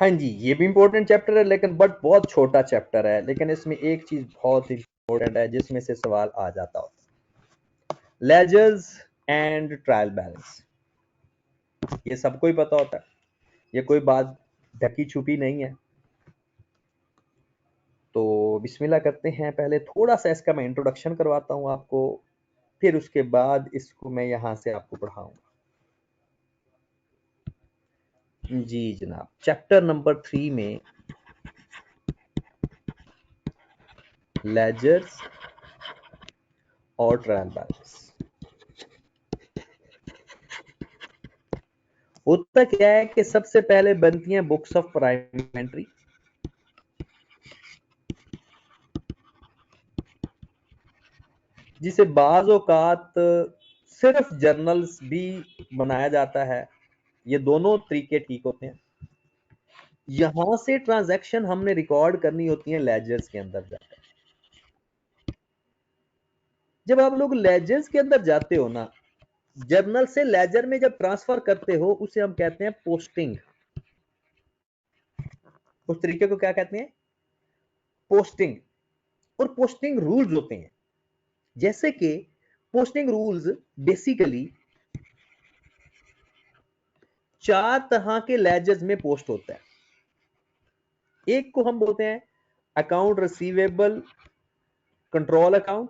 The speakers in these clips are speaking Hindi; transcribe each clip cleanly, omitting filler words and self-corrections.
हाँ जी, ये भी इंपॉर्टेंट चैप्टर है लेकिन बट बहुत छोटा चैप्टर है, लेकिन इसमें एक चीज बहुत इंपॉर्टेंट है जिसमें से सवाल आ जाता हो, लेजर्स एंड ट्रायल बैलेंस। ये सबको ही पता होता है, ये कोई बात ढकी छुपी नहीं है। तो बिस्मिल्लाह करते हैं। पहले थोड़ा सा इसका मैं इंट्रोडक्शन करवाता हूँ आपको, फिर उसके बाद इसको मैं यहाँ से आपको पढ़ाऊंगा। जी जनाब, चैप्टर नंबर 3 में लेजर्स और ट्रायल बैलेंस होता क्या है कि सबसे पहले बनती हैं बुक्स ऑफ प्राइम इन्वेंटरी, जिसे बाज औकात सिर्फ जर्नल्स भी बनाया जाता है। ये दोनों तरीके ठीक होते हैं। यहां से ट्रांजैक्शन हमने रिकॉर्ड करनी होती है लेजर्स के अंदर जाकर। जब आप लोग लेजर्स के अंदर जाते हो ना, जर्नल से लेजर में जब ट्रांसफर करते हो उसे हम कहते हैं पोस्टिंग। उस तरीके को क्या कहते हैं? पोस्टिंग। और पोस्टिंग रूल्स होते हैं, जैसे कि पोस्टिंग रूल्स बेसिकली 4 तरह के लेजर्स में पोस्ट होता है। एक को हम बोलते हैं account receivable control account,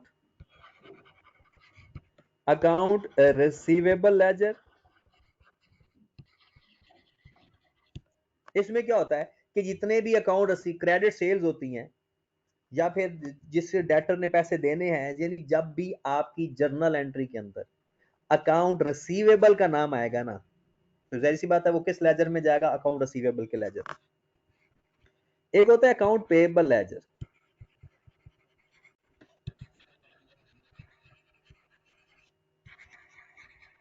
account receivable ledger. इसमें क्या होता है कि जितने भी अकाउंट क्रेडिट सेल्स होती हैं या फिर जिस डेटर ने पैसे देने हैं, यानी जब भी आपकी जर्नल एंट्री के अंदर अकाउंट रिसीवेबल का नाम आएगा ना, तो जाहिर सी बात है वो किस लेजर में जाएगा? अकाउंट रिसीवेबल के लेजर। एक होता है account payable ledger,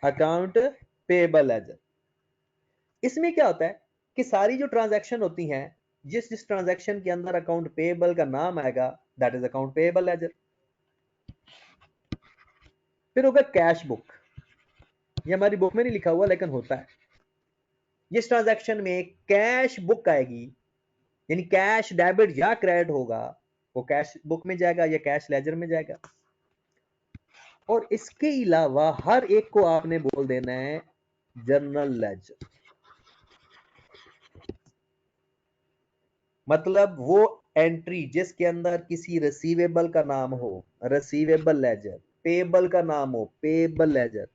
account payable ledger. इसमें क्या होता है कि सारी जो ट्रांजैक्शन होती हैं, जिस जिस ट्रांजैक्शन के अंदर अकाउंट पेएबल का नाम आएगा, that is account payable ledger. फिर होगा कैश बुक। ये हमारी बुक में नहीं लिखा हुआ लेकिन होता है। जिस ट्रांजैक्शन में कैश बुक आएगी, यानी कैश डेबिट या क्रेडिट होगा, वो कैश बुक में जाएगा या कैश लेजर में जाएगा। और इसके अलावा हर एक को आपने बोल देना है जर्नल लेजर। मतलब वो एंट्री जिसके अंदर किसी रिसीवेबल का नाम हो, रिसीवेबल लेजर, पेएबल का नाम हो, पेएबल लेजर,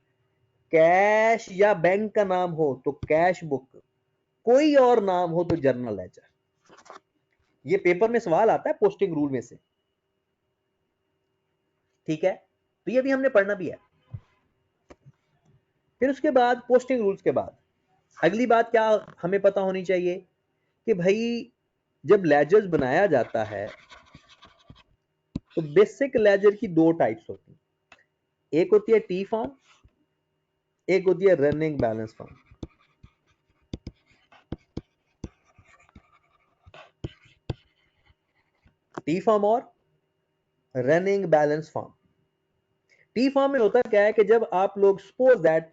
कैश या बैंक का नाम हो तो कैश बुक, कोई और नाम हो तो जर्नल लेजर। ये पेपर में सवाल आता है पोस्टिंग रूल में से, ठीक है? तो ये भी हमने पढ़ना भी है। फिर उसके बाद पोस्टिंग रूल्स के बाद अगली बात क्या हमें पता होनी चाहिए कि भाई जब लेजर्स बनाया जाता है तो बेसिक लेजर की 2 टाइप्स होती हैं। एक होती है टी फॉर्म, एक होती है running balance form. T form और running balance form. T form में होता क्या है कि जब आप लोग सपोज दैट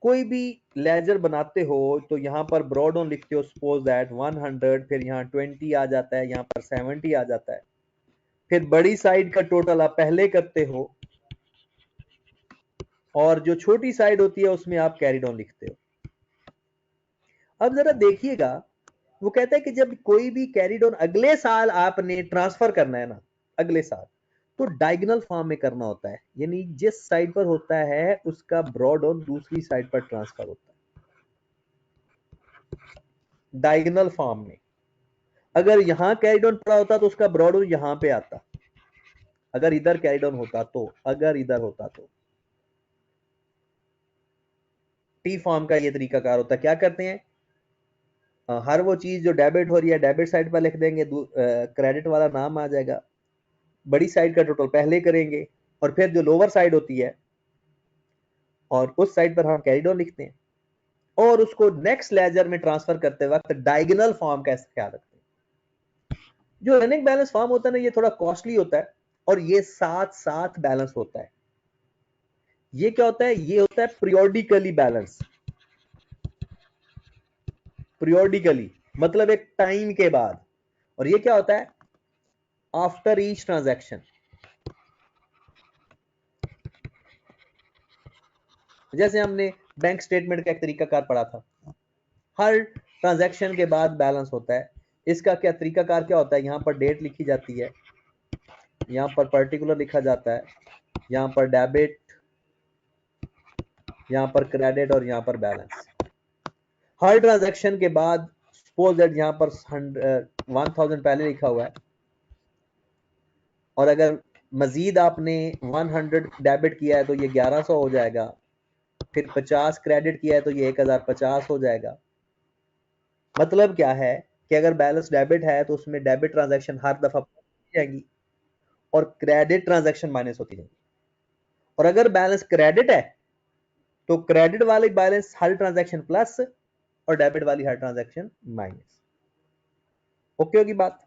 कोई भी लेजर बनाते हो तो यहां पर ब्रॉड ऑन लिखते हो, सपोज दैट 100, फिर यहां 20 आ जाता है, यहां पर 70 आ जाता है, फिर बड़ी साइड का टोटल आप पहले करते हो और जो छोटी साइड होती है उसमें आप कैरी डाउन लिखते हो। अब जरा देखिएगा, वो कहता है कि जब कोई भी कैरी डाउन अगले साल आपने ट्रांसफर करना है ना, अगले साल, तो डायगोनल फॉर्म में करना होता है, यानी जिस साइड पर होता है उसका ब्रॉड ऑन दूसरी साइड पर ट्रांसफर होता है डायगोनल फॉर्म में। अगर यहां कैरी डाउन पड़ा होता तो उसका ब्रॉड ऑन यहां पे आता, अगर इधर कैरी डाउन होता तो, अगर इधर होता तो। टी फॉर्म का ये तरीकाकार होता है। क्या करते हैं, हर वो चीज जो डेबिट हो रही है डेबिट साइड पर लिख देंगे, क्रेडिट वाला नाम आ जाएगा, बड़ी साइड का टोटल पहले करेंगे और फिर जो लोअर साइड होती है और उस साइड पर हम कैरी डाउन लिखते हैं और उसको नेक्स्ट लेजर में ट्रांसफर करते वक्त डायगोनल फॉर्म का ख्याल रखते हैं। जो रनिंग बैलेंस फॉर्म होता है ना, ये थोड़ा कॉस्टली होता है और ये साथ साथ बैलेंस होता है। ये क्या होता है? ये होता है पीरियोडिकली बैलेंस, पीरियोडिकली। मतलब एक टाइम के बाद। और ये क्या होता है? After each transaction. जैसे हमने बैंक स्टेटमेंट का एक तरीकाकार पढ़ा था, हर ट्रांजैक्शन के बाद बैलेंस होता है। इसका क्या तरीकाकार क्या होता है? यहाँ पर डेट लिखी जाती है, यहाँ पर पर्टिकुलर लिखा जाता है, यहाँ पर डेबिट, यहाँ पर क्रेडिट और यहाँ पर बैलेंस। हर ट्रांजैक्शन के बाद सपोज दैट यहाँ पर 1000 पहले लिखा हुआ है, और अगर मजीद आपने 100 डेबिट किया है तो ये 1100 हो जाएगा, फिर 50 क्रेडिट किया है तो ये 1050 हो जाएगा। मतलब क्या है कि अगर बैलेंस डेबिट है तो उसमें डेबिट ट्रांजैक्शन हर दफा जाएगी और क्रेडिट ट्रांजैक्शन माइनस होती जाएगी। और अगर बैलेंस क्रेडिट है तो क्रेडिट वाली बैलेंस हर ट्रांजैक्शन प्लस और डेबिट वाली हर ट्रांजैक्शन माइनस। ओके होगी बात?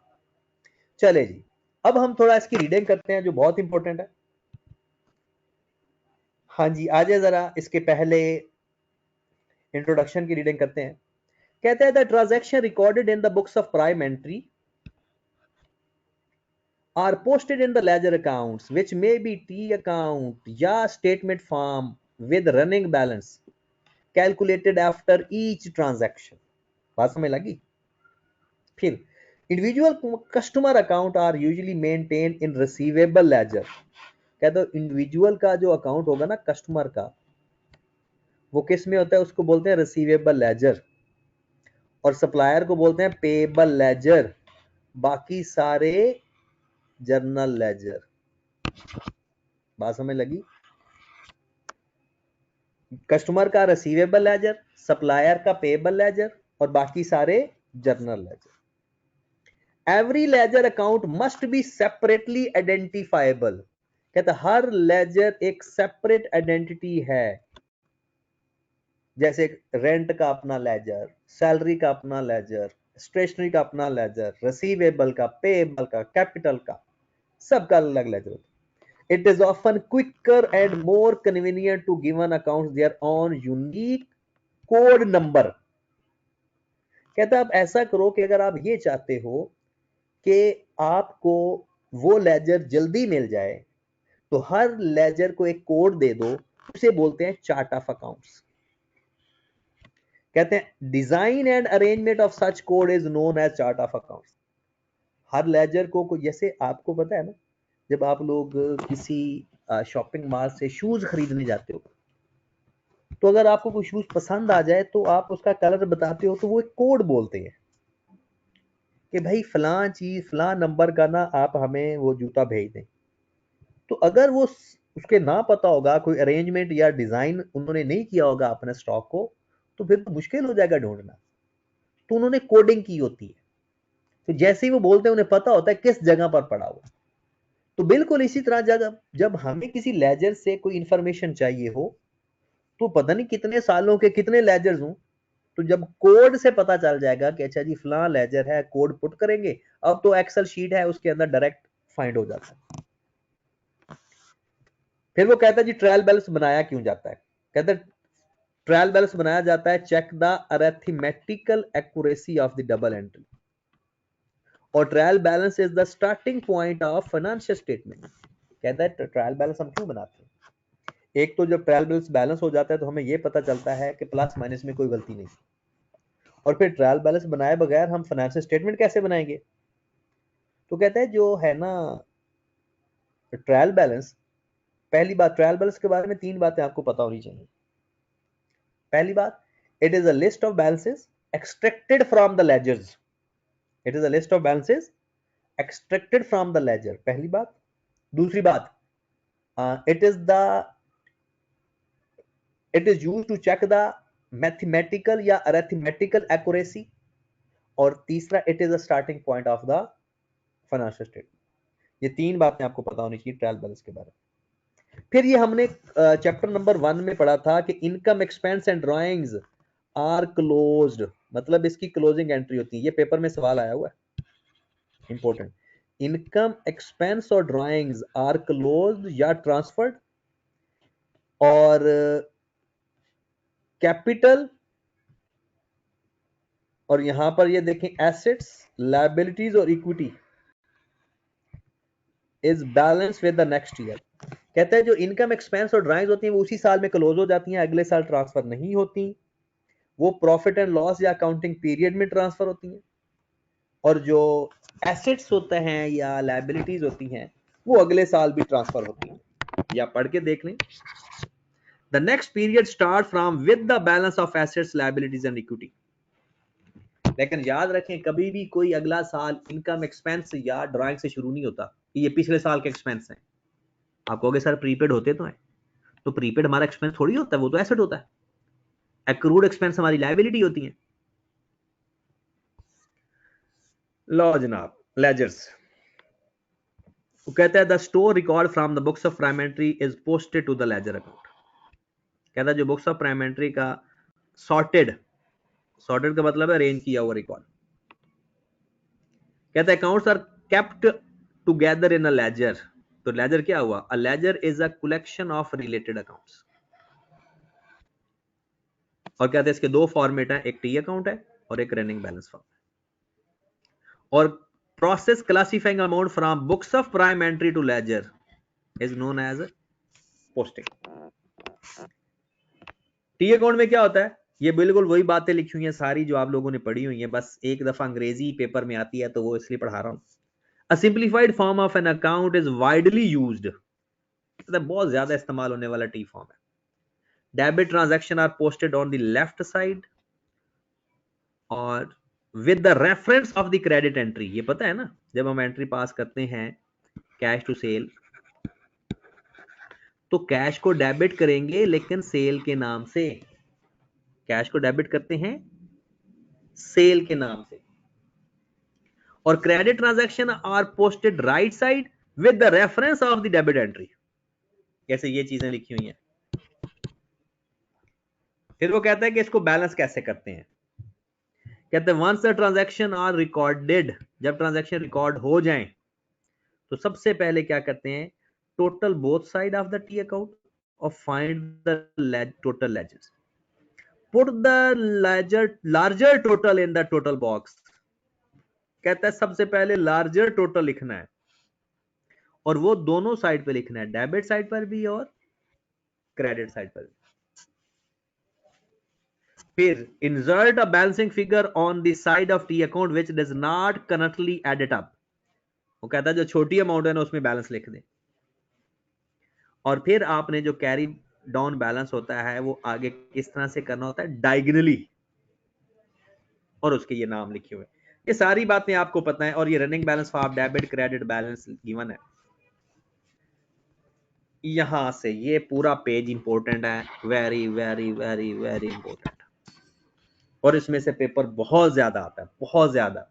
चले जी, अब हम थोड़ा इसकी रीडिंग करते हैं जो बहुत इंपॉर्टेंट है। हाँ जी, आजे जरा इसके पहले इंट्रोडक्शन की रीडिंग करते हैं। कहते हैं the transaction recorded in the books of prime entry are posted in the ledger accounts which may be T account या statement form with running balance calculated after each transaction। बात समझ लगी? फिर individual customer account are usually maintained in receivable ledger। कहते हो इंडिविजुअल का जो अकाउंट होगा ना कस्टमर का, वो किस में होता है? उसको बोलते हैं रिसीवेबल लेजर, और सप्लायर को बोलते हैं पेएबल लेजर, बाकी सारे जर्नल लेजर। बात समझ लगी? कस्टमर का रिसीवेबल लेजर, सप्लायर का पेएबल लेजर और बाकी सारे journal ledger. Every ledger account must be separately identifiable. कहता हर लेजर एक सेपरेट आइडेंटिटी है। जैसे रेंट का अपना लेजर, सैलरी का अपना लेजर, स्टेशनरी का अपना लेजर, रिसीवेबल का, पेएबल का, कैपिटल का, सबका अलग लेजर होता है। It is often quicker and more convenient to give an account their own unique code number। कहता है आप ऐसा करो कि अगर आप ये चाहते हो कि आपको वो लेजर जल्दी मिल जाए तो हर लेजर को एक कोड दे दो, उसे बोलते हैं चार्ट ऑफ अकाउंट्स। कहते हैं design and arrangement of such code is known as chart of accounts. हर लेजर को जैसे आपको पता है ना, जब आप लोग किसी शॉपिंग मॉल से शूज खरीदने जाते हो तो अगर आपको कोई शूज पसंद आ जाए तो आप उसका कलर बताते हो तो वो एक कोड बोलते हैं कि भाई फलां चीज फलां नंबर का ना आप हमें वो जूता भेज दें। तो अगर वो उसके ना पता होगा, कोई अरेंजमेंट या डिजाइन उन्होंने नहीं किया होगा अपने स्टॉक को, तो फिर तो मुश्किल हो जाएगा ढूंढना। तो उन्होंने कोडिंग की होती है, तो जैसे ही वो बोलते हैं उन्हें पता होता है किस जगह पर पड़ा हुआ। तो बिल्कुल इसी तरह जब हमें किसी लेजर से कोई इंफॉर्मेशन चाहिए हो तो पता नहीं कितने सालों के कितने लेजर्स हों, तो जब कोड से पता चल जाएगा कि अच्छा जी फलां लेजर है, कोड पुट करेंगे, अब तो एक्सेल शीट है उसके अंदर डायरेक्ट फाइंड हो जाता है। फिर वो कहता है जी ट्रायल बैलेंस बनाया क्यों जाता है? कहता है ट्रायल बैलेंस बनाया जाता है check the arithmetical accuracy of the double entry, और trial balance is the starting point of financial statement. कहता है ट्रायल बैलेंस हम क्यों बनाते हैं? एक तो जब ट्रायल बैलेंस हो जाता है तो हमें यह पता चलता है कि प्लस माइनस में कोई गलती नहीं, और फिर ट्रायल बैलेंस बनाए बगैर हम फाइनेंशियल स्टेटमेंट कैसे बनाएंगे? तो कहता है जो है ना ट्रायल बैलेंस, पहली बात ट्रायल बैलेंस के बारे में 3 बातें आपको पता होनी चाहिए। पहली बात, it is a list of balances extracted from the ledgers. It is a list of balances extracted from the ledger, पहली बात। दूसरी बात, it is the it is used to check the mathematical या अरिथमेटिकल एक्यूरेसी, और तीसरा it is the starting point of the financial statement. ये 3 बातें आपको पता होनी चाहिए ट्रायल बैलेंस के बारे में। फिर ये हमने चैप्टर नंबर 1 में पढ़ा था कि income expense and drawings are closed, मतलब इसकी क्लोजिंग एंट्री होती है। ये पेपर में सवाल आया हुआ है, इंपॉर्टेंट। इनकम एक्सपेंस और ड्राइंग्स आर क्लोज्ड या ट्रांसफर्ड, और कैपिटल और यहां पर ये देखें एसेट्स, लायबिलिटीज और equity is balance with the next year. कहता है जो इनकम एक्सपेंस और ड्राइंग्स होती हैं वो उसी साल में क्लोज हो जाती हैं, अगले साल ट्रांसफर नहीं होती, वो प्रॉफिट एंड लॉस या अकाउंटिंग पीरियड में ट्रांसफर होती हैं। और जो एसेट्स होते हैं या लायबिलिटीज होती हैं वो अगले साल भी ट्रांसफर होती हैं। या पढ़ के देख लें, the next period start from with the balance of assets, liabilities and equity. लेकिन याद रखें कभी भी कोई अगला साल इनकम एक्सपेंस या ड्राइंग से शुरू नहीं होता कि ये पिछले साल के एक्सपेंस हैं। आप कहोगे सर प्रीपेड होते तो हैं, तो प्रीपेड हमारा एक्सपेंस थोड़ी होता है, वो तो एसेट होता है। एक्रूड एक्सपेंस हमारी लायबिलिटी होती है। लो जनाब, लेजर्स वो कहता है the store record from the books of prime entry is posted to the ledger account. कहता है जो बुक्स ऑफ प्राइम एंट्री का सॉर्टेड का मतलब है अरेंज किया हुआ रिकॉर्ड। कहता है accounts are kept together in a ledger. तो लेजर क्या हुआ? A ledger is a collection of related accounts. और कहते हैं इसके दो फॉर्मेट है, एक टी अकाउंट है और एक रनिंग बैलेंस फॉर्म है। और process classifying amount from books of prime entry to ledger is known as posting. T account में क्या होता है? ये बिल्कुल वही बातें लिखी हुई हैं सारी जो आप लोगों ने पढ़ी हुई हैं, बस एक दफा अंग्रेजी पेपर में आती है तो वो इसलिए पढ़ा रहा हूं। A simplified form of an account is widely used, मतलब बहुत ज्यादा इस्तेमाल होने वाला टी फॉर्म है। Debit transaction are posted on the left side और with the reference of the credit entry. ये पता है ना, जब हम एंट्री पास करते हैं कैश टू सेल तो कैश को डेबिट करेंगे लेकिन सेल के नाम से। कैश को डेबिट करते हैं सेल के नाम से। और credit transaction are posted right side with the reference of the debit entry. कैसे ये चीजें लिखी हुई हैं। फिर वो कहता है कि इसको बैलेंस कैसे करते हैं। कहते हैं once the transaction are recorded, जब ट्रांजैक्शन रिकॉर्ड हो जाएं तो सबसे पहले क्या करते हैं, total both side of the T account और find the total ledgers, put the ledger larger total in the total box. कहता है सबसे पहले लार्जर टोटल लिखना है और वो दोनों साइड पे लिखना है, डेबिट साइड पर भी और क्रेडिट साइड पर भी। फिर insert a balancing figure on the side of T account which does not currently added up। वो कहता है जो छोटी अमाउंट है ना उसमें बैलेंस लिख दें। और फिर आपने जो कैरी डाउन बैलेंस होता है वो आगे किस तरह से करना होता है, डायगनली, और उसके ये नाम लिखे हुए। ये सारी बातें आपको पता है। और ये running balance for debit credit balance given है। यहां से ये पूरा पेज इंपॉर्टेंट है, very very very very important. और इसमें से पेपर बहुत ज्यादा आता है, बहुत ज्यादा।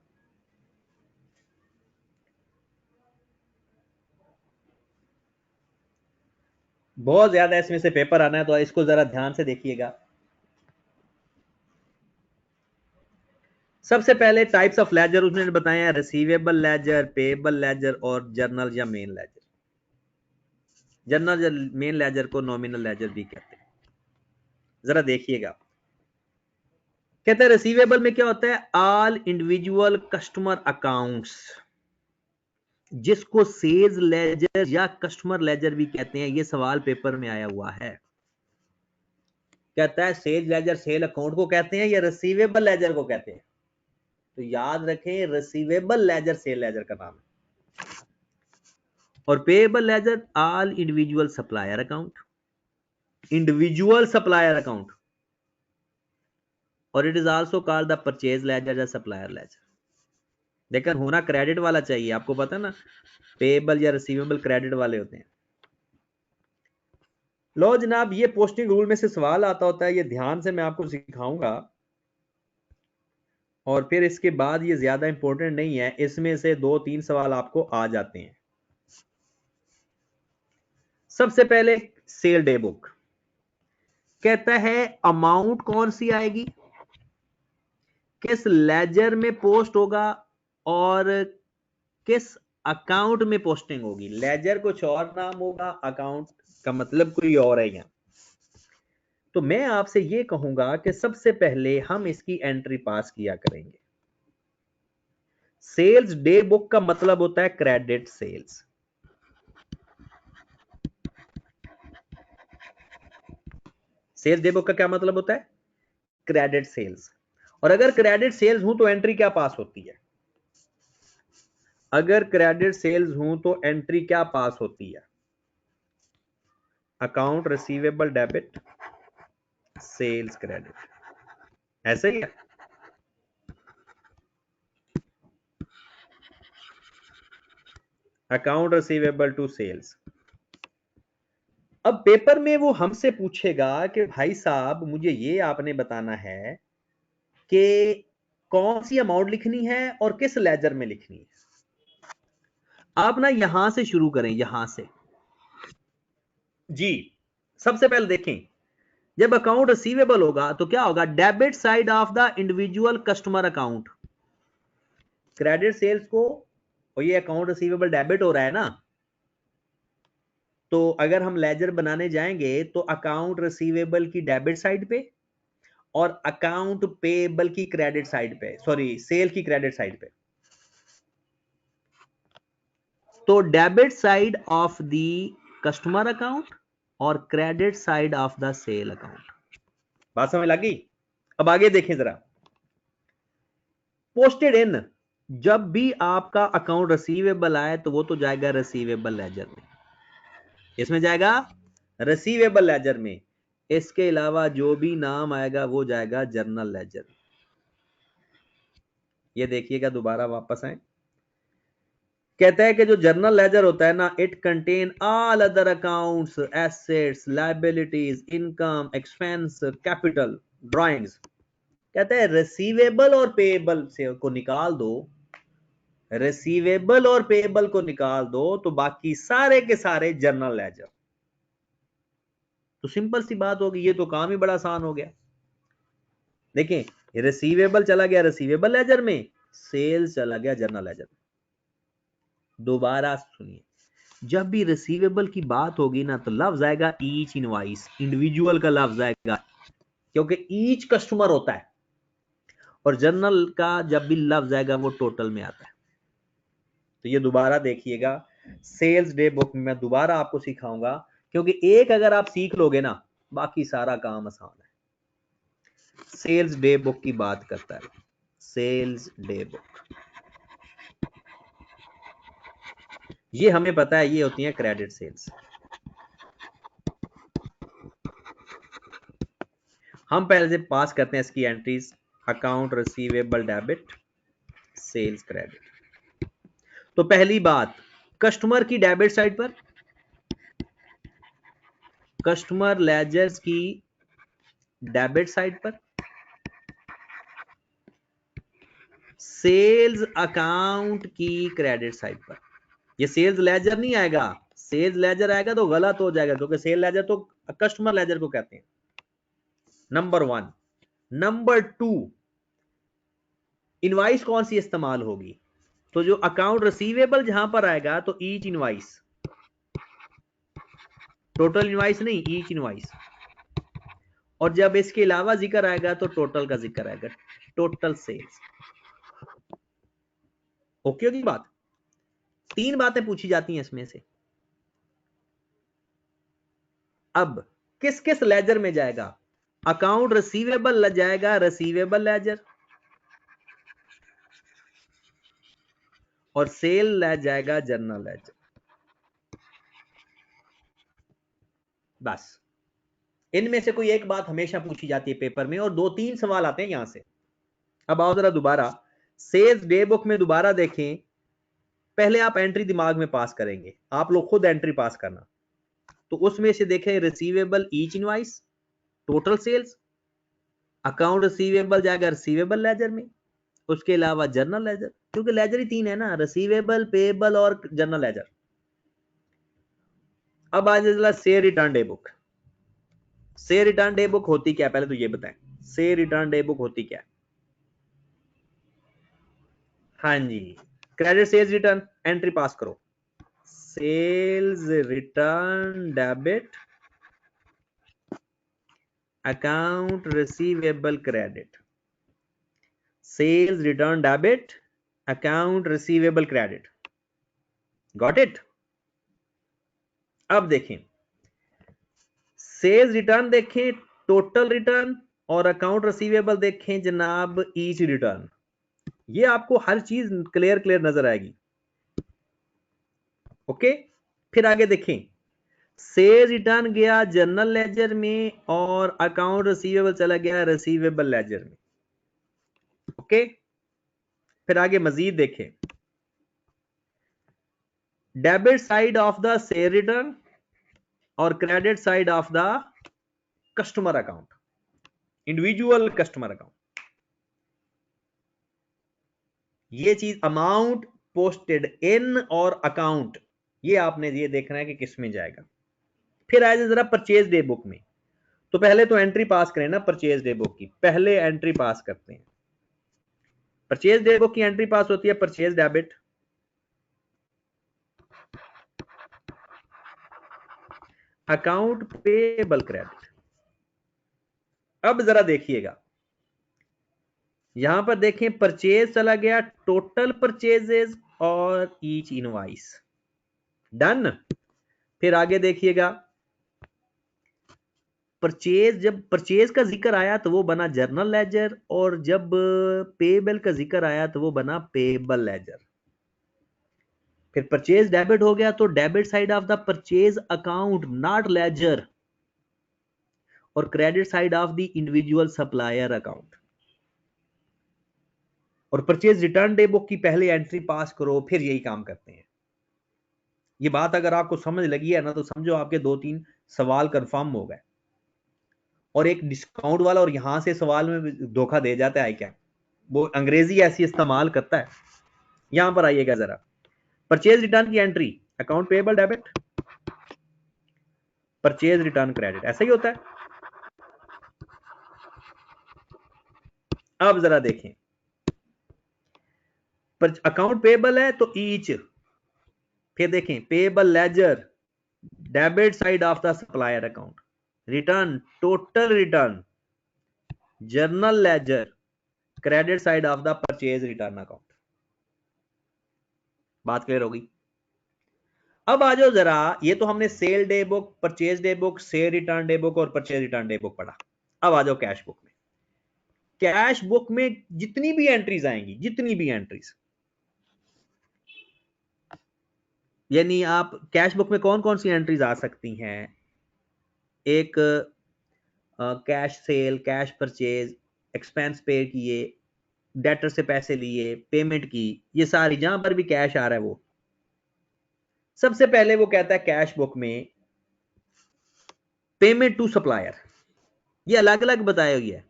बहुत ज्यादा इसमें से पेपर आना है, तो इसको जरा ध्यान से देखिएगा। सबसे पहले टाइप्स ऑफ लेजर उसने बताया है, रिसीवेबल लेजर, पेएबल लेजर और जर्नल या मेन लेजर। जर्नल या मेन लेजर को नॉमिनल लेजर भी कहते हैं। जरा देखिएगा, कहते हैं रिसीवेबल में क्या होता है, ऑल इंडिविजुअल कस्टमर अकाउंट्स, जिसको सेल्स लेजर या कस्टमर लेजर भी कहते हैं। ये सवाल पेपर में आया हुआ है। कहता है सेल्स लेजर सेल अकाउंट को कहते हैं या रिसीवेबल लेजर को कहते हैं? तो याद रखें रिसीवेबल लेजर सेल लेजर का नाम है। और payable ledger all individual supplier account, individual supplier account. और it is also called the purchase ledger या सप्लायर लेजर। लेकिन होना क्रेडिट वाला चाहिए, आपको पता है ना, पेएबल या रिसीवेबल क्रेडिट वाले होते हैं। लो जनाब, ये पोस्टिंग रूल में से सवाल आता होता है, ये ध्यान से मैं आपको सिखाऊंगा। और फिर इसके बाद ये ज्यादा इंपॉर्टेंट नहीं है, इसमें से 2-3 सवाल आपको आ जाते हैं। सबसे पहले सेल डे बुक कहता है अमाउंट कौन सी आएगी, किस लेजर में पोस्ट होगा और किस अकाउंट में पोस्टिंग होगी। लेजर कुछ और नाम होगा, अकाउंट का मतलब कोई और है। यहां तो मैं आपसे ये कहूंगा कि सबसे पहले हम इसकी एंट्री पास किया करेंगे। सेल्स डे बुक का मतलब होता है credit sales. Sales day book का क्या मतलब होता है? Credit sales. और अगर क्रेडिट सेल्स हूं तो एंट्री क्या पास होती है? अगर क्रेडिट सेल्स हूं तो एंट्री क्या पास होती है? Account receivable debit sales credit, ऐसे ही है। Account receivable to sales. अब पेपर में वो हमसे पूछेगा कि भाई साहब मुझे ये आपने बताना है कि कौन सी अमाउंट लिखनी है और किस लेजर में लिखनी है। आप ना यहां से शुरू करें, यहां से जी। सबसे पहले देखें, जब अकाउंट रिसीवेबल होगा तो क्या होगा? Debit side of the individual customer account. Credit sales को, और ये अकाउंट रिसीवेबल डेबिट हो रहा है ना, तो अगर हम लेजर बनाने जाएंगे तो अकाउंट रिसीवेबल की डेबिट साइड पे और अकाउंट पेबल की क्रेडिट साइड पे, सॉरी सेल की क्रेडिट साइड पे। तो debit side of the customer account और credit side of the sale account. बात समझ लगी? अब आगे देखें जरा। पोस्टेड इन, जब भी आपका अकाउंट रिसीवेबल आए तो वो तो जाएगा रिसीवेबल लेजर में, इसमें जाएगा रिसीवेबल लेजर में। इसके अलावा जो भी नाम आएगा वो जाएगा जर्नल लेजर। ये देखिएगा, दोबारा वापस आए, कहता है कि जो जर्नल लेजर होता है ना, it contain all other accounts, assets, liabilities, income, expense, capital, drawings. कहता है रिसीवेबल और पेएबल से को निकाल दो, रिसीवेबल और पेएबल को निकाल दो तो बाकी सारे के सारे जर्नल लेजर। तो सिंपल सी बात होगी, ये तो काम ही बड़ा आसान हो गया। देखें, रिसीवेबल चला गया रिसीवेबल लेजर में, सेल्स चला गया जर्नल लेजर में। दोबारा सुनिए, जब भी रिसीवेबल की बात होगी ना तो लफ्ज आएगा ईच इनवॉइस, इंडिविजुअल का लफ्ज आएगा, क्योंकि ईच कस्टमर होता है। और जर्नल का जब भी लफ्ज आएगा वो टोटल में आता है। तो ये दोबारा देखिएगा, सेल्स डे बुक में मैं दोबारा आपको सिखाऊंगा, क्योंकि एक अगर आप सीख लोगे ना बाकी सारा काम आसान है। सेल्स डे बुक की बात करता है, सेल्स डे बुक, ये हमें पता है ये होती है क्रेडिट सेल्स। हम पहले से पास करते हैं इसकी entries, account receivable debit sales credit. तो पहली बात, कस्टमर की डेबिट साइड पर, कस्टमर लेजर्स की डेबिट साइड पर, सेल्स अकाउंट की क्रेडिट साइड पर। ये सेल्स लेजर नहीं आएगा, सेल्स लेजर आएगा तो गलत हो जाएगा, क्योंकि सेल लेजर तो कस्टमर लेजर को कहते हैं। नंबर 1। नंबर 2, इनवाइस कौन सी इस्तेमाल होगी? तो जो अकाउंट रिसीवेबल जहां पर आएगा तो ईच इनवाइस, टोटल इनवाइस नहीं, ईच इनवाइस। और जब इसके अलावा जिक्र आएगा तो टोटल का जिक्र आएगा, टोटल सेल्स। ओके होगी बात? 3 बातें पूछी जाती हैं इसमें से। अब किस किस लेजर में जाएगा? अकाउंट रिसीवेबल जाएगा रिसीवेबल लेजर, और सेल ले जाएगा जर्नल लेजर। बस इनमें से कोई एक बात हमेशा पूछी जाती है पेपर में, और 2-3 सवाल आते हैं यहां से। अब आओ जरा दोबारा सेल्स डे बुक में दोबारा देखें। पहले आप एंट्री दिमाग में पास करेंगे, आप लोग खुद एंट्री पास करना। तो उसमें से देखें, receivable each invoice, total sales, account receivable जाएगा रिसीवेबल लेजर में, उसके अलावा जर्नल लेजर, क्योंकि लेजर ही 3 है ना, रिसीवेबल, पेएबल और जर्नल लेजर। अब आ जाए sale return day book. Sale return day book होती क्या, पहले तो ये बताएं, से रिटर्न डे बुक होती क्या? हाँ जी, credit sales return, entry pass करो, sales return debit account receivable credit, sales return debit, account receivable credit. Got it? अब देखें, सेल्स रिटर्न देखें, टोटल रिटर्न, और अकाउंट रिसीवेबल देखें जनाब ईच रिटर्न। ये आपको हर चीज क्लियर नजर आएगी। ओके, फिर आगे देखें, सेल्स रिटर्न गया जनरल लेजर में और अकाउंट रिसीवेबल चला गया रिसीवेबल लेजर में। ओके, फिर आगे मजीद देखें, debit side of the sale return और credit side of the customer account, individual customer account. ये चीज अमाउंट पोस्टेड इन और अकाउंट, ये आपने ये देखना है कि किस में जाएगा। फिर आए जरा परचेज डे बुक में, तो पहले तो एंट्री पास करें ना परचेज डे बुक की, पहले एंट्री पास करते हैं। परचेज डे बुक की एंट्री पास होती है purchase debit, account payable credit. अब जरा देखिएगा, यहां पर देखें परचेज चला गया टोटल परचेजेस और ईच इनवाइस। डन। फिर आगे देखिएगा, परचेज, जब परचेज का जिक्र आया तो वो बना जर्नल लेजर, और जब पेबल का जिक्र आया तो वो बना पेबल लेजर। फिर परचेज डेबिट हो गया तो debit side of the purchase account not ledger, और credit side of the individual supplier account. और परचेज रिटर्न डे बुक की पहले एंट्री पास करो, फिर यही काम करते हैं। ये बात अगर आपको समझ लगी है ना, तो समझो आपके 2-3 सवाल कंफर्म हो गए। और एक डिस्काउंट वाला और यहां से सवाल में धोखा दे जाता है क्या, वो अंग्रेजी ऐसी इस्तेमाल करता है। यहां पर आइएगा जरा, परचेज रिटर्न की entry account payable debit, purchase return credit, ऐसा ही होता है। अब जरा देखें, अकाउंट पेबल है तो ईच, फिर देखें payable ledger, debit side of the supplier account, return total return, journal ledger, credit side of the purchase return account. बात क्लियर होगी? अब आ जाओ जरा, ये तो हमने sale day book, purchase day book, sale return day book और परचेज रिटर्न डे बुक पढ़ा। अब आ जाओ कैश बुक में। कैश बुक में जितनी भी एंट्रीज आएंगी, जितनी भी एंट्रीज, यानी आप कैश बुक में कौन कौन सी एंट्रीज आ सकती हैं, एक cash cell, cash purchase, expense पे किए, डेटर से पैसे लिए, पेमेंट की, ये सारी जहां पर भी कैश आ रहा है वो। सबसे पहले वो कहता है कैश बुक में पेमेंट टू सप्लायर, ये अलग अलग बताया गया है,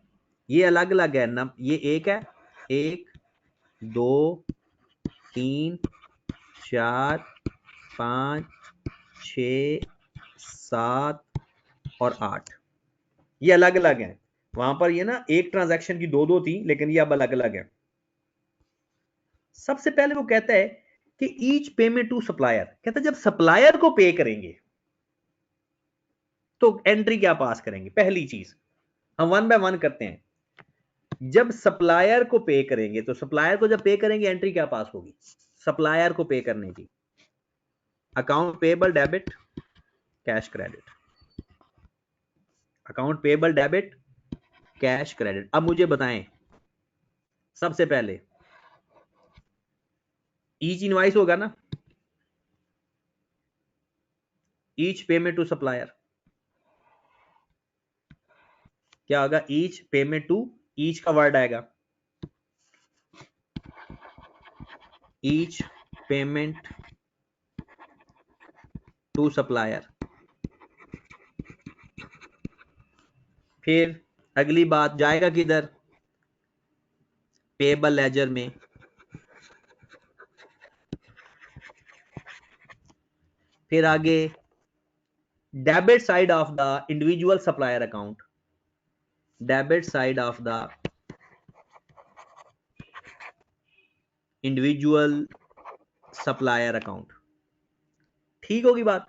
ये अलग अलग है ना, ये एक है, 1 2 3 4 5 6 7 और 8, ये अलग अलग है। वहां पर ये ना एक ट्रांजैक्शन की दो दो थी, लेकिन ये अब अलग अलग है। सबसे पहले वो कहता है कि ईच पेमेंट टू सप्लायर, कहता है जब सप्लायर को पे करेंगे तो एंट्री क्या पास करेंगे। पहली चीज हम वन बाय वन करते हैं, जब सप्लायर को पे करेंगे तो सप्लायर को जब पे करेंगे एंट्री क्या पास होगी, सप्लायर को पे करने की, account payable debit, cash credit, account payable debit, cash credit. अब मुझे बताएं, सबसे पहले ईच इनवाइस होगा ना, ईच पेमेंट टू सप्लायर क्या होगा, ईच पेमेंट टू, ईच का वर्ड आएगा, ईच पेमेंट टू सप्लायर। फिर अगली बात जाएगा किधर, पेबल लेजर में। फिर आगे debit side of the individual supplier account, debit side of the individual supplier account. ठीक होगी बात।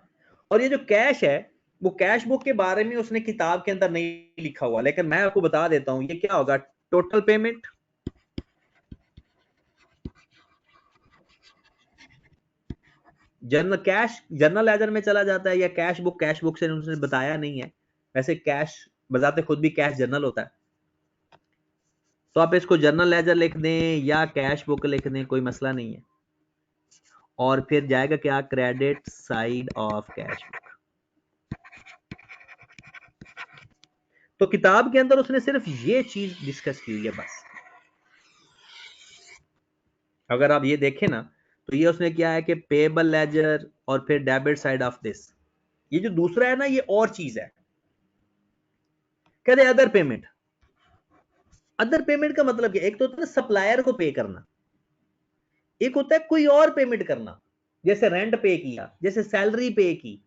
और ये जो कैश है, वो कैश बुक के बारे में उसने किताब के अंदर नहीं लिखा हुआ, लेकिन मैं आपको बता देता हूं ये क्या होगा। Total payment, journal cash journal ledger में चला जाता है, या कैश बुक से उसने बताया नहीं है। वैसे कैश बजाते खुद भी कैश जर्नल होता है, तो आप इसको जर्नल लेजर लिख दें या कैश बुक लिख दें, कोई मसला नहीं है। और फिर जाएगा क्या, credit side of cash book. तो किताब के अंदर उसने सिर्फ ये चीज डिस्कस की हुई है बस। अगर आप ये देखें ना, तो ये उसने किया है कि पेबल लेजर और फिर डेबिट साइड ऑफ दिस। ये जो दूसरा है ना, ये और चीज है। कहते अदर पेमेंट। अदर पेमेंट का मतलब क्या, एक तो होता है सप्लायर को पे करना, एक होता है कोई और पेमेंट करना। जैसे रेंट पे किया, जैसे सैलरी पे की,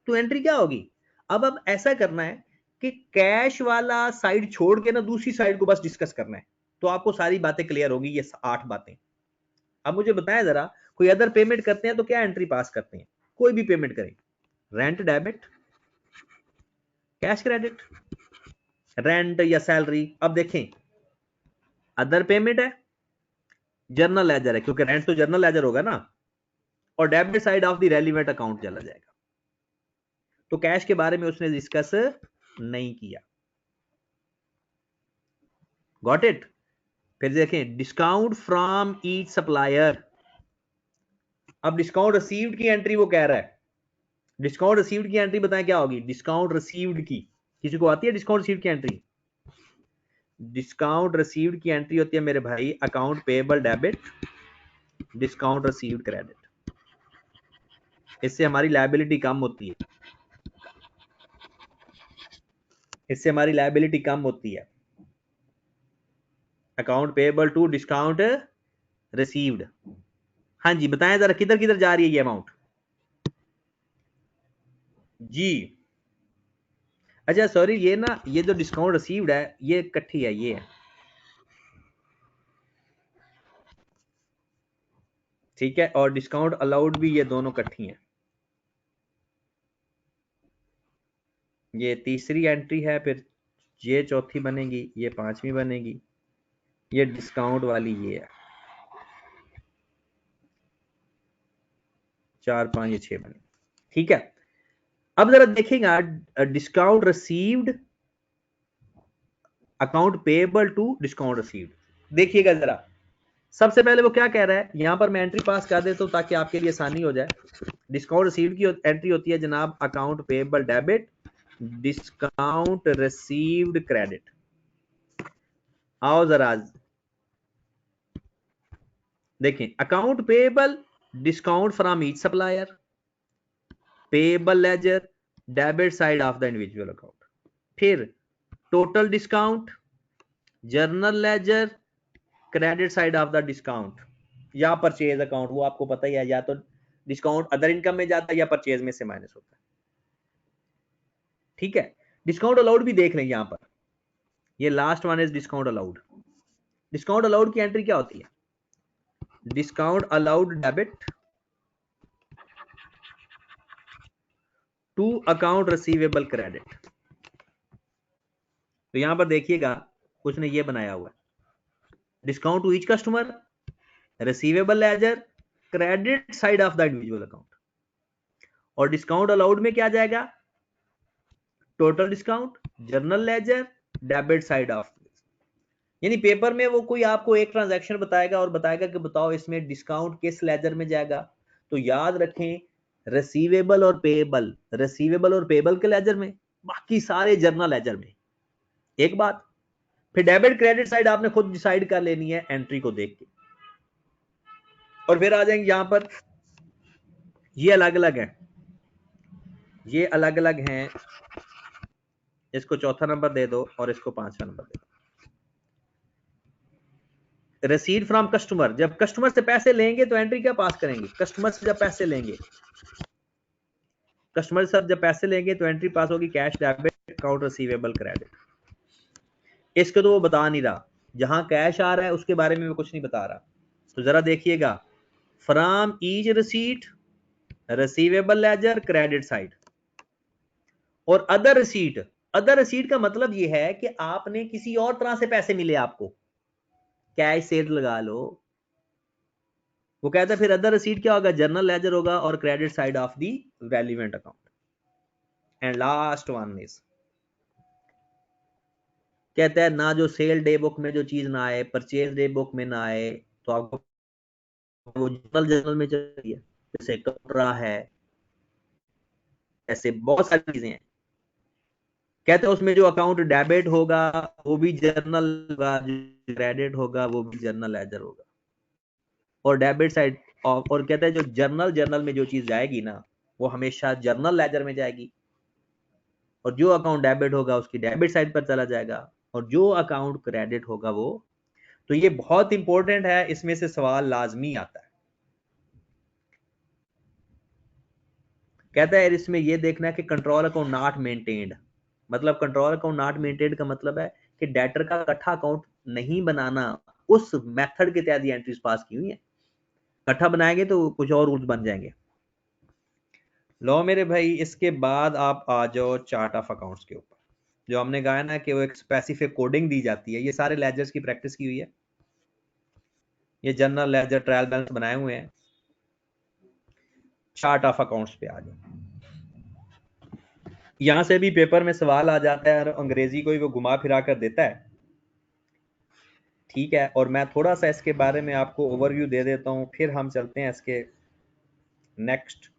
तो एंट्री क्या होगी। अब ऐसा करना है कि कैश वाला साइड छोड़ के ना दूसरी साइड को बस डिस्कस करना है, तो आपको सारी बातें क्लियर होगी, ये 8 बातें। अब मुझे बताएं जरा, कोई अदर पेमेंट करते हैं तो क्या एंट्री पास करते हैं, कोई भी पेमेंट करें, rent debit, cash credit, rent या सैलरी। अब देखें, अदर पेमेंट है, जर्नल लेजर है, क्योंकि रेंट तो जर्नल लेजर होगा ना, और debit side of the relevant account चला जाएगा। तो कैश के बारे में उसने डिस्कस नहीं किया। Got it. फिर देखें, डिस्काउंट फ्रॉम ईच सप्लायर। अब डिस्काउंट रिसीव्ड की एंट्री वो कह रहा है। डिस्काउंट रिसीव्ड की एंट्री बताएं क्या होगी, डिस्काउंट रिसीव्ड की। किसी को आती है डिस्काउंट रिसीव्ड की एंट्री? डिस्काउंट रिसीव्ड की एंट्री होती है मेरे भाई, account payable debit, discount received credit. इससे हमारी लायबिलिटी कम होती है, इससे हमारी लायबिलिटी कम होती है। Account payable to discount received. हाँ जी, बताएं जरा किधर किधर जा रही है ये अमाउंट जी। अच्छा सॉरी, ये ना, ये जो डिस्काउंट रिसीव्ड है ये इकट्ठी है, ये है, ठीक है। और डिस्काउंट अलाउड भी, ये दोनों इकट्ठी हैं। ये तीसरी एंट्री है, फिर ये चौथी बनेगी, ये पांचवी बनेगी, ये डिस्काउंट वाली ये है, 4 5 ये 6 बनेगी, ठीक है। अब जरा देखेंगे, discount received, account payable to discount received. देखिएगा जरा, सबसे पहले वो क्या कह रहा है, यहां पर मैं एंट्री पास कर देता हूं ताकि आपके लिए आसानी हो जाए। डिस्काउंट रिसीव्ड की एंट्री होती है जनाब, account payable debit, discount received credit. आओ जरा देखें, account payable, discount from each supplier, payable ledger, debit side of the individual account. फिर total discount, journal ledger, credit side of the discount, या परचेज अकाउंट। वो आपको पता ही है, या तो डिस्काउंट अदर इनकम में जाता है या परचेज में से माइनस होता है, ठीक है। डिस्काउंट अलाउड भी देख लें यहां पर, ये last one is discount allowed. Discount allowed की एंट्री क्या होती है, discount allowed debit to account receivable credit. तो यहां पर देखिएगा उसने ये बनाया हुआ है, discount to each customer, receivable ledger, credit side of the individual account. और डिस्काउंट अलाउड में क्या जाएगा, total discount, journal ledger, debit side of. यानी पेपर में वो कोई आपको एक ट्रांजैक्शन बताएगा और बताएगा कि बताओ इसमें डिस्काउंट किस लेजर में जाएगा। तो याद रखें, रिसीवेबल और पेएबल, रिसीवेबल और पेएबल के लेजर में, बाकी सारे जर्नल लेजर में। एक बात, फिर डेबिट क्रेडिट साइड आपने खुद डिसाइड कर लेनी है एंट्री को देख के। और फिर आ जाएंगे यहां पर, ये अलग अलग है, ये अलग अलग हैं। इसको चौथा नंबर दे दो और इसको 5वां नंबर दे दो। रिसीव फ्रॉम कस्टमर, जब कस्टमर से पैसे लेंगे तो एंट्री क्या पास करेंगे, कस्टमर से जब पैसे लेंगे, कस्टमर से जब पैसे लेंगे तो एंट्री पास होगी cash debit account receivable credit. इसको तो वो बता नहीं रहा, जहां कैश आ रहा है उसके बारे में वो कुछ नहीं बता रहा। तो जरा देखिएगा, from each receipt, receivable ledger, credit side. और अदर रिसीट का मतलब ये है कि आपने किसी और तरह से पैसे मिले, आपको कैश सेल लगा लो। वो कहता है फिर अदर रिसीट क्या होगा, जर्नल लेजर होगा और credit side of the relevant account. And last one is, कहता है ना जो सेल डे बुक में जो चीज ना आए, परचेज डे बुक में ना आए, तो आपको वो जर्नल में चाहिए, जैसे कपड़ा है, ऐसे बहुत सारी चीजें हैं। कहते हैं उसमें जो अकाउंट डेबिट होगा वो भी जर्नल होगा, जो क्रेडिट होगा वो भी जर्नल लेजर होगा, और डेबिट साइड और कहते हैं जो जर्नल में जो चीज जाएगी ना वो हमेशा जर्नल लेजर में जाएगी, और जो अकाउंट डेबिट होगा उसकी डेबिट साइड पर चला जाएगा, और जो अकाउंट क्रेडिट होगा वो। तो ये बहुत इंपॉर्टेंट है, इसमें से सवाल लाजमी आता है। कहता है इसमें ये देखना है कि कंट्रोल अकाउंट नॉट मेंटेन्ड, मतलब कंट्रोल अकाउंट नॉट मेंटेन्ड का मतलब है कि डेटर का इकट्ठा अकाउंट नहीं बनाना, उस मेथड के तहत ये एंट्रीज पास की हुई है। इकट्ठा बनाएंगे तो कुछ और रूल्स बन जाएंगे। लो मेरे भाई, इसके बाद आप आ जाओ चार्ट ऑफ अकाउंट्स के ऊपर। जो हमने कहा है ना कि वो एक स्पेसिफिक कोडिंग दी जाती है, ये सारे लेजर्स की प्रैक्टिस की हुई है। ये जनरल लेजर, ट्रायल बैलेंस बनाए हुए हैं। चार्ट ऑफ अकाउंट्स पे आ जाओ। यहां से भी पेपर में सवाल आ जाता है और अंग्रेजी को ही वो घुमा फिरा कर देता है, ठीक है। और मैं थोड़ा सा इसके बारे में आपको ओवरव्यू दे देता हूं, फिर हम चलते हैं इसके नेक्स्ट।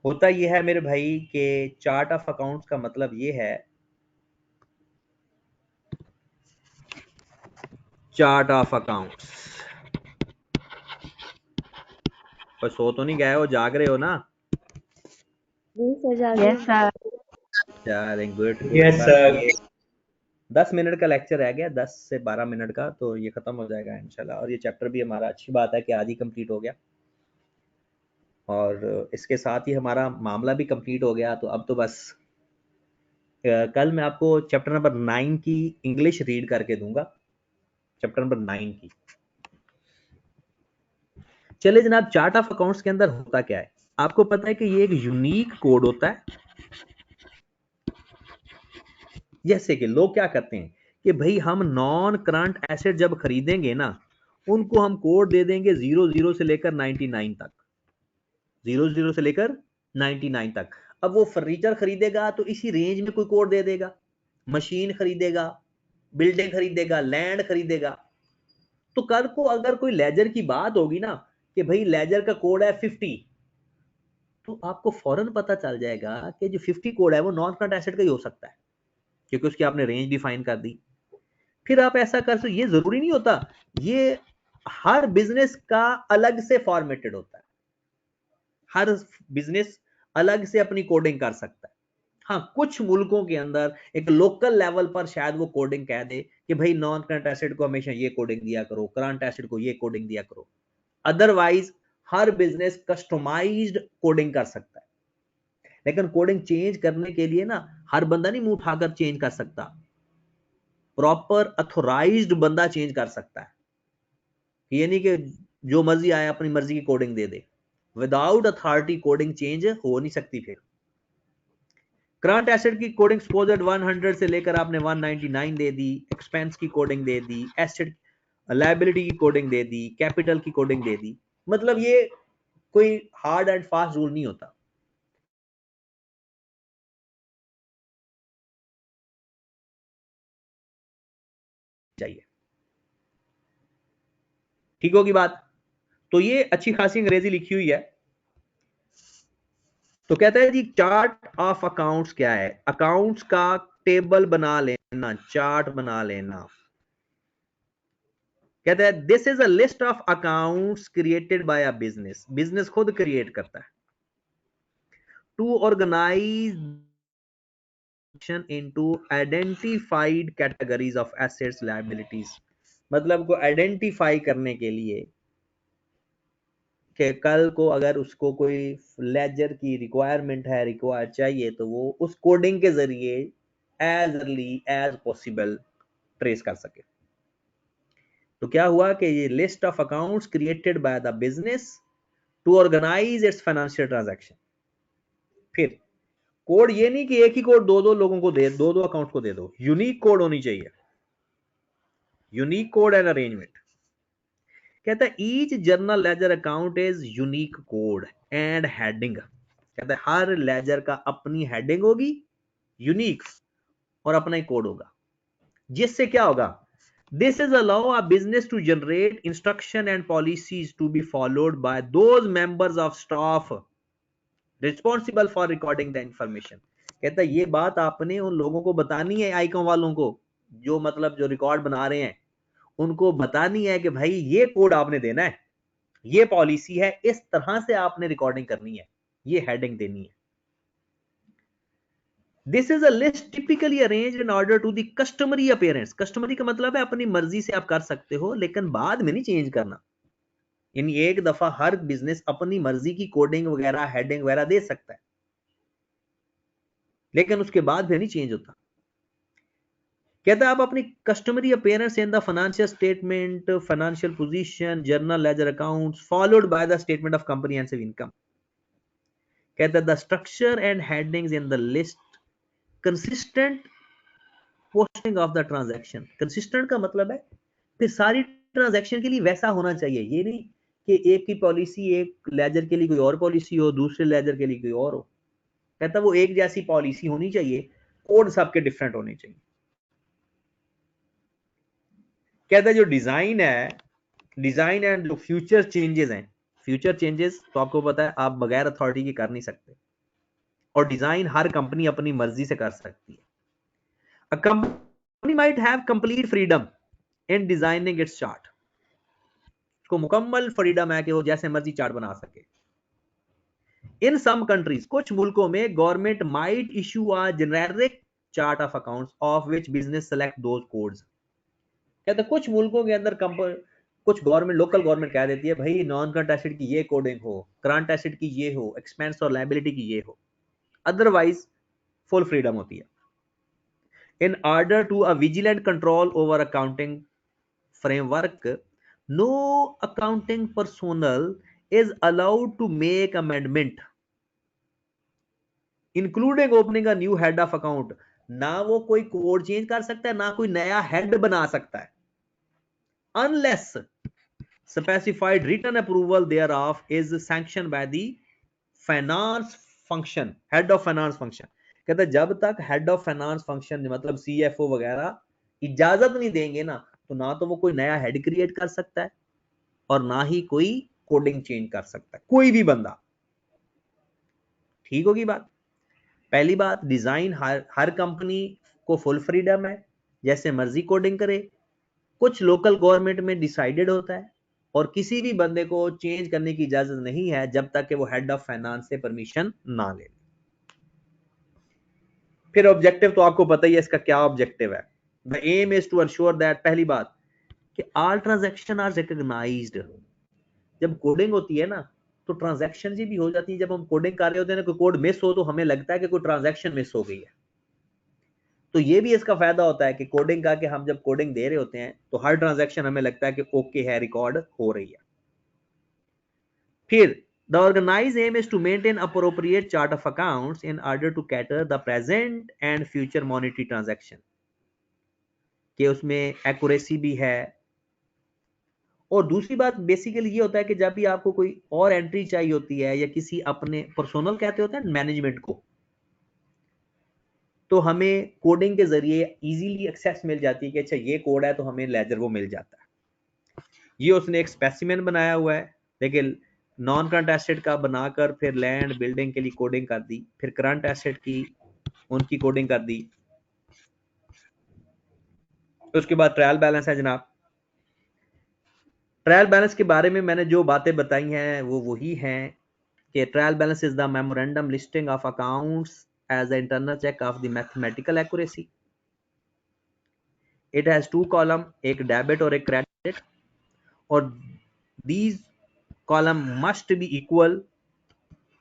होता यह है मेरे भाई कि चार्ट ऑफ अकाउंट्स का मतलब ये है, चार्ट ऑफ अकाउंट्स। कोई सो तो नहीं गए हो, जाग रहे हो ना? Yes sir. यार गुड। Yes sir. 10 मिनट का लेक्चर रह गया, 10 से 12 मिनट का, तो ये खत्म हो जाएगा इंशाल्लाह। और ये चैप्टर भी हमारा, अच्छी बात है कि आज ही कंप्लीट हो गया, और इसके साथ ही हमारा मामला भी कंप्लीट हो गया। तो अब तो बस कल मैं आपको चैप्टर नंबर 9 की इंग्लिश रीड करके दूंगा, चैप्टर नंबर 9 की। चलिए जनाब, चार्ट ऑफ अकाउंट्स के अंदर होता क्या है, आपको पता है कि ये एक यूनिक कोड होता है। जैसे कि लोग क्या करते हैं कि भाई हम नॉन करंट एसेट जब खरीदेंगे ना, उनको हम कोड दे देंगे 00 से लेकर 99 तक, 00 से लेकर 99 तक। अब वो फर्नीचर खरीदेगा तो इसी रेंज में कोई कोड दे देगा, मशीन खरीदेगा, बिल्डिंग खरीदेगा, लैंड खरीदेगा। तो कल को अगर कोई लेजर की बात होगी ना कि भाई लेजर का कोड है 50, तो आपको फौरन पता चल जाएगा कि जो 50 कोड है वो नॉन करंट एसेट का ही हो सकता है, क्योंकि उसकी आपने रेंज डिफाइन कर दी। फिर आप ऐसा कर सकते, ये जरूरी नहीं होता, ये हर बिजनेस का अलग से फॉर्मेटेड होता है, हर बिजनेस अलग से अपनी कोडिंग कर सकता है। हाँ, कुछ मुल्कों के अंदर एक लोकल लेवल पर शायद वो कोडिंग कह दे कि भाई नॉन करंट एसेट को हमेशा ये कोडिंग दिया करो, करंट एसेट को ये कोडिंग दिया करो। अदरवाइज हर बिजनेस कस्टमाइज्ड कोडिंग कर सकता है। लेकिन कोडिंग चेंज करने के लिए ना हर बंदा नहीं मुंह उठाकर चेंज कर सकता, प्रॉपर अथोराइज्ड बंदा चेंज कर सकता है। ये नहीं कि जो मर्जी आए अपनी मर्जी की कोडिंग दे दे, विदाउट अथॉरिटी कोडिंग चेंज हो नहीं सकती। फिर करंट एसेट की कोडिंग सपोज 100 से लेकर आपने 199 दे दी, एक्सपेंस की कोडिंग दे दी, एसेट लायबिलिटी की कोडिंग दे दी, कैपिटल की कोडिंग दे दी। मतलब ये कोई हार्ड एंड फास्ट रूल नहीं होता। चाहिए, ठीक होगी बात। तो ये अच्छी खासी अंग्रेजी लिखी हुई है। तो कहता है जी चार्ट ऑफ अकाउंट्स क्या है, अकाउंट्स का टेबल बना लेना, चार्ट बना लेना। कहता है this is a list of accounts created by a business, business खुद क्रिएट करता है, to organise into identified categories of assets liabilities. मतलब को आइडेंटिफाई करने के लिए कि कल को अगर उसको कोई लेजर की रिक्वायरमेंट है, रिक्वायर चाहिए, तो वो उस कोडिंग के जरिए as early as possible trace कर सके। तो क्या हुआ कि ये list of accounts created by the business to organise its financial transaction. फिर कोड ये नहीं कि एक ही कोड दो दो लोगों को दे, दो दो अकाउंट को दे दो, यूनिक कोड होनी चाहिए, यूनिक कोड एंड अरेंजमेंट। कहता है each journal ledger account is unique code and heading. कहता है हर लेजर का अपनी हेडिंग होगी यूनिक और अपना ही कोड होगा, जिससे क्या होगा, this is allow a business to generate instruction and policies to be followed by those members of staff responsible for recording the information. कहता है ये बात आपने उन लोगों को बतानी है, आईकॉम वालों को, जो मतलब जो रिकॉर्ड बना रहे हैं, उनको बतानी है कि भाई ये कोड आपने देना है, ये पॉलिसी है, इस तरह से आपने रिकॉर्डिंग करनी है, ये हेडिंग देनी है। This is a list typically arranged in order to the customary appearance. Customary का मतलब है अपनी मर्जी से आप कर सकते हो, लेकिन बाद में नहीं चेंज करना। इन एक दफा हर बिजनेस अपनी मर्जी की कोडिंग वगैरह हेडिंग वगैरह दे सकता है, लेकिन उसके बाद फिर नहीं चेंज होता। कहता है आप अपनी customary appearance in the financial statement, financial position, journal ledger accounts followed by the statement of comprehensive income. कहता है the structure and headings in the list consistent posting of the transaction. Consistent का मतलब है फिर सारी ट्रांजैक्शन के लिए वैसा होना चाहिए, ये नहीं कि एक की पॉलिसी एक लेजर के लिए कोई और पॉलिसी हो, दूसरे लेजर के लिए कोई और हो। कहता वो एक जैसी पॉलिसी होनी चाहिए, कोड सबके डिफरेंट होने चाहिए। कहता जो डिजाइन है, डिजाइन एंड जो फ्यूचर चेंजेस हैं, फ्यूचर चेंजेस तो आपको पता है आप बगैर अथॉरिटी के कर नहीं सकते, और डिजाइन हर कंपनी अपनी मर्जी से कर सकती है। A company might have complete freedom in designing it's chart. उसको मुकम्मल फ्रीडम है कि वो जैसे मर्जी चार्ट बना सके। इन सम कंट्रीज, कुछ मुल्कों में government might issue a generic chart of accounts of which business select those codes. कहते कुछ मुल्कों के अंदर कुछ गवर्नमेंट, लोकल गवर्नमेंट कह देती है भाई नॉन करंट एसेट की ये कोडिंग हो, करंट एसेट की ये हो, एक्सपेंस और लायबिलिटी की ये हो, अदरवाइज फुल फ्रीडम होती है। In order to a vigilant control over accounting framework, no accounting personnel is allowed to make amendment including opening a new head of account। ना वो कोई कोड चेंज कर सकता है, ना कोई नया हेड बना सकता है, unless specified written approval thereof is sanctioned by the finance function, head of finance function। कहता है जब तक हेड ऑफ फाइनेंस फंक्शन मतलब सीएफओ वगैरह इजाजत नहीं देंगे ना, तो ना तो वो कोई नया हेड क्रिएट कर सकता है और ना ही कोई कोडिंग चेंज कर सकता है, कोई भी बंदा। ठीक होगी बात। पहली बात, डिजाइन हर कंपनी को फुल फ्रीडम है, जैसे मर्जी कोडिंग करे। कुछ लोकल गवर्नमेंट में डिसाइडेड होता है, और किसी भी बंदे को चेंज करने की इजाजत नहीं है जब तक कि वो हेड ऑफ फाइनेंस से परमिशन ना ले। फिर ऑब्जेक्टिव तो आपको पता ही है इसका क्या ऑब्जेक्टिव है। The aim is to ensure that, पहली बात कि ऑल ट्रांजैक्शन आर रिकॉग्नाइज्ड। जब कोडिंग होती है ना तो ट्रांजैक्शन भी हो जाती है। जब हम कोडिंग कर रहे होते हैं ना, कोई कोड मिस हो तो हमें लगता है कि कोई ट्रांजैक्शन मिस हो गई है, तो ये भी इसका फायदा होता है कि कोडिंग का, कि हम जब कोडिंग दे रहे होते हैं तो हर ट्रांजैक्शन हमें लगता है कि ओके है, रिकॉर्ड हो रही है। फिर the organise aim is to maintain appropriate chart of accounts in order to cater the present and future monetary transaction, कि उसमें एक्यूरेसी भी है। और दूसरी बात बेसिकली ये होता है कि जब भी आपको कोई और एंट्री चाहिए होती है, या किसी अपने पर्सनल कहते होते हैं मैनेजमेंट को, तो हमें कोडिंग के जरिए इजीली एक्सेस मिल जाती है कि अच्छा ये कोड है, तो हमें लेजर वो मिल जाता है। ये उसने एक स्पेसिमेन बनाया हुआ है, लेकिन नॉन करंट एसेट का बनाकर फिर लैंड बिल्डिंग के लिए कोडिंग कर दी, फिर करंट एसेट की उनकी कोडिंग कर दी। उसके बाद ट्रायल बैलेंस है जनाब। ट्रायल बैलेंस के बारे में मैंने जो बातें बताई हैं वो वही हैं कि trial balance is the memorandum listing of accounts as the internal check of the mathematical accuracy. It has two column, एक डेबिट और एक क्रेडिट, और these column must be equal.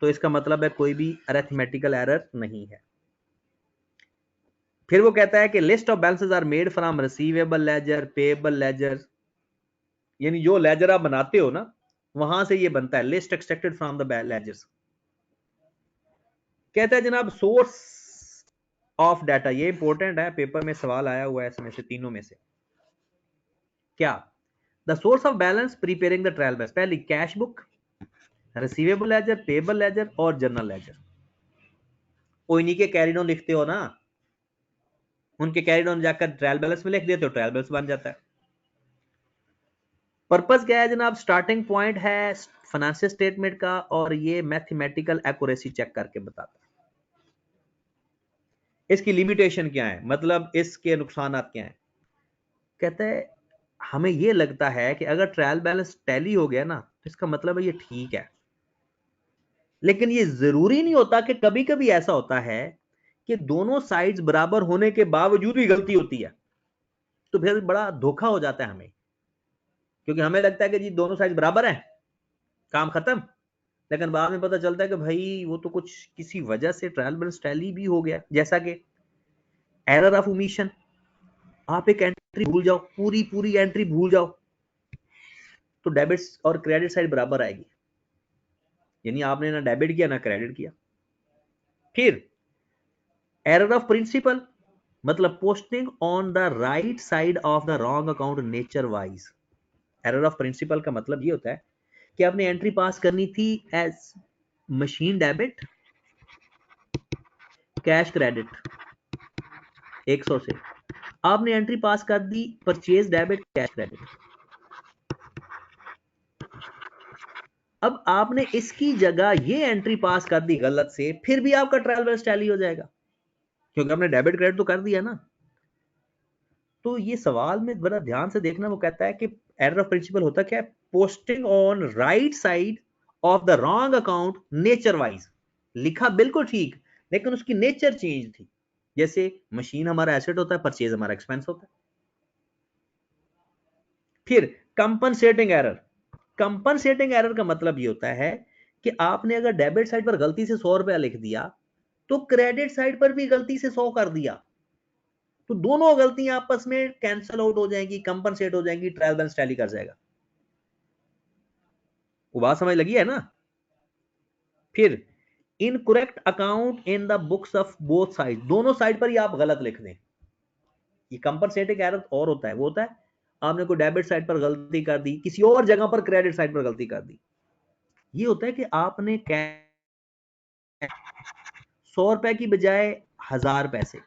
तो इसका मतलब है कोई भी अरिथमेटिकल एरर नहीं है। फिर वो कहता है कि list of balances are made from receivable ledger, payable ledger, यानी जो लेजर आप बनाते हो ना वहां से ये बनता है, list extracted from the ledgers. कहता है जनाब सोर्स ऑफ डाटा, ये इंपॉर्टेंट है, पेपर में सवाल आया हुआ है इसमें से तीनों में से। क्या? The source of balance preparing the trial balance, पहली cash book, receivable ledger, payable ledger और जर्नल लेजर। वो इन्हीं के कैरी ऑन लिखते हो ना, उनके कैरी ऑन जाकर ट्रायल बैलेंस में लिख देते हो, ट्रायल बैलेंस बन जाता है। पर्पस क्या है जनाब? स्टार्टिंग पॉइंट है फाइनेंशियल स्टेटमेंट का, और ये मैथमेटिकल एक्यूरेसी चेक करके बताता है। इसकी लिमिटेशन क्या है, मतलब इसके नुकसान क्या हैं? कहते हैं हमें ये लगता है कि अगर ट्रायल बैलेंस टैली हो गया ना तो इसका मतलब है ये ठीक है, लेकिन ये जरूरी नहीं होता। कि कभी कभी ऐसा होता है कि दोनों साइड्स बराबर होने के बावजूद भी गलती होती है, तो फिर बड़ा धोखा हो जाता है हमें, क्योंकि हमें लगता है कि जी दोनों साइड बराबर है, काम खत्म। लेकिन बाद में पता चलता है कि भाई वो तो कुछ किसी वजह से ट्रायल बैलेंस टैली भी हो गया, जैसा कि एरर ऑफ ओमिशन। आप एक एंट्री भूल जाओ, पूरी पूरी एंट्री भूल जाओ, तो डेबिट और क्रेडिट साइड बराबर आएगी, यानी आपने ना डेबिट किया ना क्रेडिट किया। फिर एरर ऑफ प्रिंसिपल, मतलब posting on the right side of the wrong account nature wise. Error of principle का मतलब ये होता है कि आपने एंट्री पास करनी थी as machine debit cash credit 100 से, आपने एंट्री पास कर दी परचेज डेबिट कैश क्रेडिट। अब आपने इसकी जगह ये एंट्री पास कर दी गलत से, फिर भी आपका ट्रायल बैलेंस टैली हो जाएगा, क्योंकि आपने डेबिट क्रेडिट तो कर दिया ना। तो ये सवाल में बड़ा ध्यान से देखना, वो कहता है कि एरर ऑफ प्रिंसिपल होता क्या है? Posting on right side of the wrong account nature wise. लिखा बिल्कुल ठीक, लेकिन उसकी नेचर चेंज थी। जैसे मशीन हमारा एसेट होता है, परचेज हमारा एक्सपेंस होता है। फिर कंपनसेटिंग एरर। कंपनसेटिंग एरर का मतलब ये होता है कि आपने अगर डेबिट साइड पर गलती से 100 रुपया लिख दिया, तो क्रेडिट साइड पर भी गलती से 100 कर दिया, तो दोनों गलतियां आपस में कैंसल आउट हो जाएंगी, कंपनसेट हो जाएंगी, ट्रायल बैलेंस टैली कर जाएगा। वो बात समझ लगी है ना? फिर incorrect account in the books of both side, दोनों साइड पर ही आप गलत लिख दें। ये कंपनसेटिंग एरर और होता है, वो होता है आपने कोई डेबिट साइड पर गलती कर दी, किसी और जगह पर क्रेडिट साइड पर गलती कर दी। ये होता है कि आपने 100 रुपए की बजाय 1000 पैसे,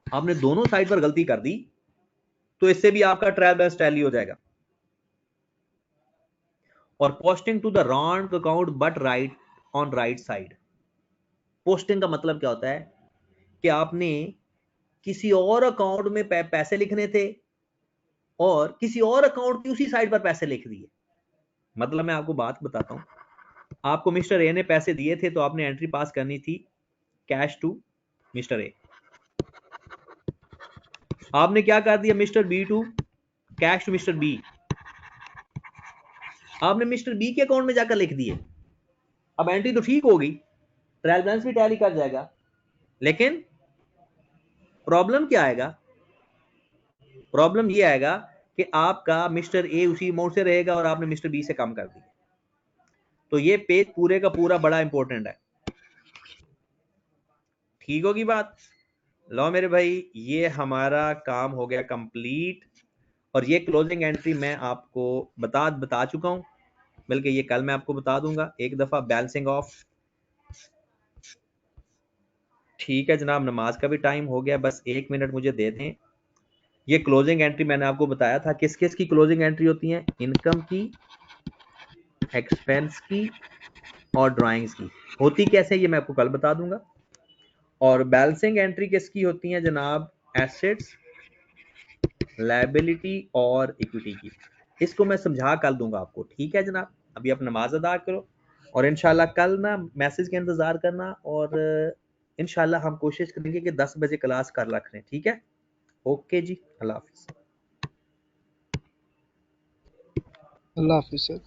आपने दोनों साइड पर गलती कर दी, तो इससे भी आपका ट्रायल बैलेंस टैली हो जाएगा। और posting to the wrong account but right on right side. Posting का मतलब क्या होता है कि आपने किसी और अकाउंट में पैसे लिखने थे और किसी और अकाउंट की उसी साइड पर पैसे लिख दिए। मतलब मैं आपको बात बताता हूं, आपको मिस्टर ए ने पैसे दिए थे, तो आपने एंट्री पास करनी थी कैश टू मिस्टर ए। आपने क्या कर दिया? Mister B to cash to mister B. आपने मिस्टर बी के अकाउंट में जाकर लिख दिए। अब एंट्री तो ठीक होगी, ट्रायल बैलेंस भी टैली कर जाएगा, लेकिन प्रॉब्लम क्या आएगा? प्रॉब्लम ये आएगा कि आपका मिस्टर ए उसी अमाउंट से रहेगा और आपने मिस्टर बी से कम कर दिया। तो ये पेज पूरे का पूरा बड़ा इंपॉर्टेंट है। ठीक होगी बात? लो मेरे भाई, ये हमारा काम हो गया कंप्लीट, और ये क्लोजिंग एंट्री मैं आपको बता चुका हूं, बल्कि ये कल मैं आपको बता दूंगा एक दफा। बैलेंसिंग ऑफ, ठीक है जनाब, नमाज का भी टाइम हो गया, बस 1 मिनट मुझे दे दें। ये क्लोजिंग एंट्री मैंने आपको बताया था किस किस की क्लोजिंग एंट्री होती है, इनकम की, एक्सपेंस की और ड्राइंग्स की। होती कैसे ये मैं आपको कल बता दूंगा। और बैलेंसिंग एंट्री किसकी होती है जनाब? एसेट्स, लायबिलिटी और इक्विटी की। इसको मैं समझा कल दूंगा आपको, ठीक है जनाब? अभी आप नमाज अदा करो, और इंशाल्लाह कल ना मैसेज के इंतजार करना, और इंशाल्लाह हम कोशिश करेंगे कि 10 बजे क्लास कर रख लें, ठीक है? ओके जी, अल्लाह हाफिज। अल्लाह हाफिज सर।